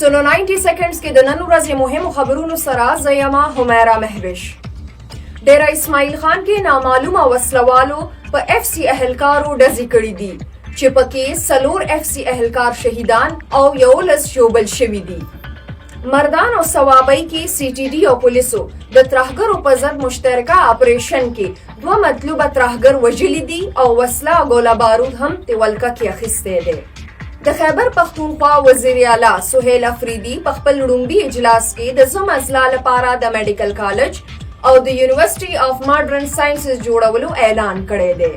سونو 90 سیکنډز کې د نن ورځې مهمو خبرونو سره زه یم همیرا مهوش. ډیره اسماعیل خان کې نامعلومه وسلوالو په اف سی اهلکارو ډزې کړي دي چې پکې 4 اف سی اهلکار شهیدان او 11 ژوبل شوي دي. مردان او ثوابۍ کې سی ټي ډي او پولیسو د ترهګرو په ضد مشترکه اپریشن کې 2 مطلوبه ترهګر وژلي دي او وسله او ګوله بارود هم تولکه کې اخیستی دی. د خیبر پختونخوا وزیر اعلی سهیل افریدي په خپل لومړي اجلاس کې د زم اضلاع لپاره د میډیکل کالج او د یونیورسيټي اف ماډرن ساينسز جوړولو اعلان کړی دی.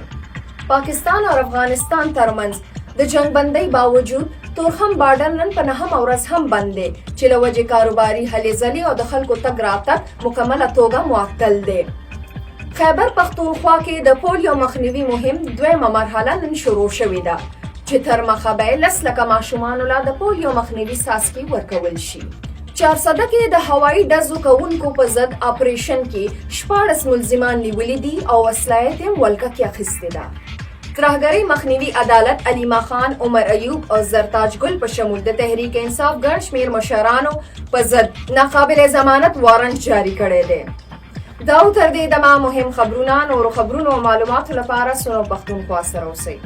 پاکستان او افغانستان ترمنځ د جنگ بندۍ باوجود تورخم بارډر نن په 9 ورځ هم بند دی چې له وجې کاروباري هلې ځلې او د خلکو تګ راتګ مکمله توګه معطل دی. خیبر پختونخوا کې د پولیو مخنیوي مهم دویمه مرحله نن شروع شوې ده چې تر مخه به 10 لکه ماشومانو له د پولیو مخنیوي څاڅکي ورکول شي. 400 کې د هوایي ډزو کوونکو په ضد اپریشن کې 14 ملزمان نیولي دي او وسله یې هم ولکه کې اخیستې ده. ترهګرۍ مخنیوي عدالت علیما خان، عمر ایوب او زرتاج ګل په شمول د تحریک انصاف ګڼ شمېر مشرانو په ضد ناقابل ضمانت وارنټ جاری کړی دی. دا تر دې دمه مهم خبرونه نورو خبرونو او معلوماتو لپاره سونو پښتونخوا سره اوسئ.